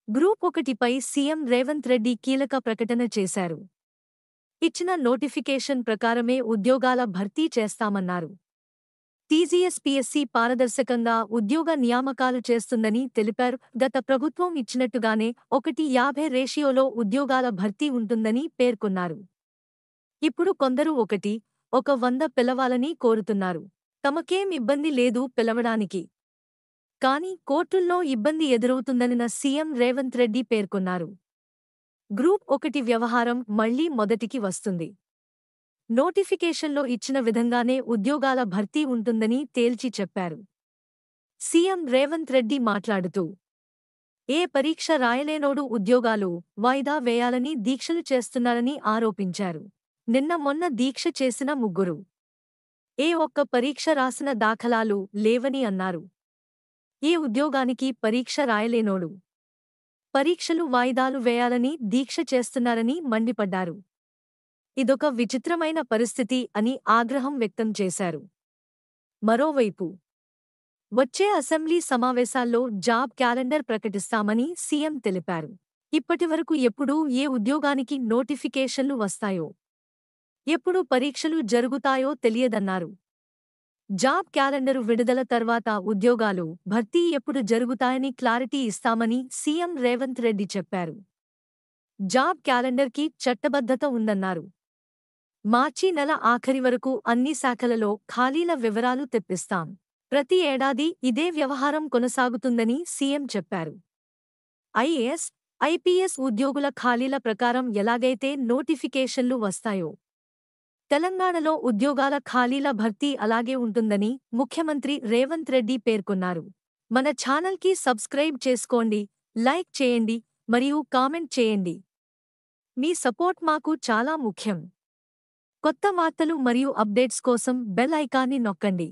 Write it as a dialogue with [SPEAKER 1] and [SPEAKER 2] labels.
[SPEAKER 1] Group 1పై CM Revanth Reddy కీలక ప్రకటన చేశారు. ఇచ్చిన నోటిఫికేషన్ ప్రకారమే ఉద్యోగాల భర్తీ చేస్తామన్నారు. టీజీఎస్పీఎస్సీ పారదర్శకంగా ఉద్యోగ నియామకాలు చేస్తుందని తెలిపారు. గత ప్రభుత్వం ఇచ్చినట్టుగానే 1:50 రేషియోలో ఉద్యోగాల భర్తీ ఉంటుందని పేర్కొన్నారు. ఇప్పుడు కొందరు 1:100 పిలవాలని కోరుతున్నారు. తమకేం ఇబ్బంది లేదు పిలవడానికి. కానీ కోర్టుల్లో ఇబ్బంది ఎదురవుతుందనిన సీఎం రేవంత్ రెడ్డి పేర్కొన్నారు. గ్రూప్ 1 వ్యవహారం మళ్లీ మొదటికి వస్తుంది. నోటిఫికేషన్లో ఇచ్చిన విధంగానే ఉద్యోగాల భర్తీ ఉంటుందని తేల్చి చెప్పారు. సీఎం రేవంత్ రెడ్డి మాట్లాడుతూ, ఏ పరీక్ష రాయలేనోడు ఉద్యోగాలు వాయిదా వేయాలని దీక్షలు చేస్తున్నారని ఆరోపించారు. నిన్న మొన్న దీక్ష చేసిన ముగ్గురు ఏ ఒక్క పరీక్ష రాసిన దాఖలాలు లేవని అన్నారు. ఏ ఉద్యోగానికి పరీక్ష రాయలేనోడు పరీక్షలు వాయిదాలు వేయాలని దీక్ష చేస్తున్నారని మండిపడ్డారు. ఇదొక విచిత్రమైన పరిస్థితి అని ఆగ్రహం వ్యక్తం చేశారు. మరోవైపు వచ్చే అసెంబ్లీ సమావేశాల్లో జాబ్ క్యాలెండర్ ప్రకటిస్తామని సీఎం తెలిపారు. ఇప్పటివరకు ఎప్పుడు ఏ ఉద్యోగానికి నోటిఫికేషన్లు వస్తాయో, ఎప్పుడు పరీక్షలు జరుగుతాయో తెలియదన్నారు. జాబ్ క్యాలెండరు విడుదల తర్వాత ఉద్యోగాలు భర్తీ ఎప్పుడు జరుగుతాయని క్లారిటీ ఇస్తామని సీఎం రేవంత్ రెడ్డి చెప్పారు. జాబ్ క్యాలెండర్కి చట్టబద్ధత ఉందన్నారు. మార్చి నెల ఆఖరి వరకు అన్ని శాఖలలో ఖాళీల వివరాలు తెప్పిస్తాం. ప్రతి ఏడాది ఇదే వ్యవహారం కొనసాగుతుందని సీఎం చెప్పారు. ఐఏఎస్, ఐపీఎస్ ఉద్యోగుల ఖాళీల ప్రకారం ఎలాగైతే నోటిఫికేషన్లు వస్తాయో, తెలంగాణలో ఉద్యోగాల ఖాళీల భర్తీ అలాగే ఉంటుందని ముఖ్యమంత్రి రేవంత్ రెడ్డి పేర్కొన్నారు. మన ఛానల్కి సబ్స్క్రైబ్ చేసుకోండి, లైక్ చేయండి మరియు కామెంట్ చేయండి. మీ సపోర్ట్ మాకు చాలా ముఖ్యం. కొత్త వార్తలు మరియు అప్డేట్స్ కోసం బెల్ ఐకాన్ని నొక్కండి.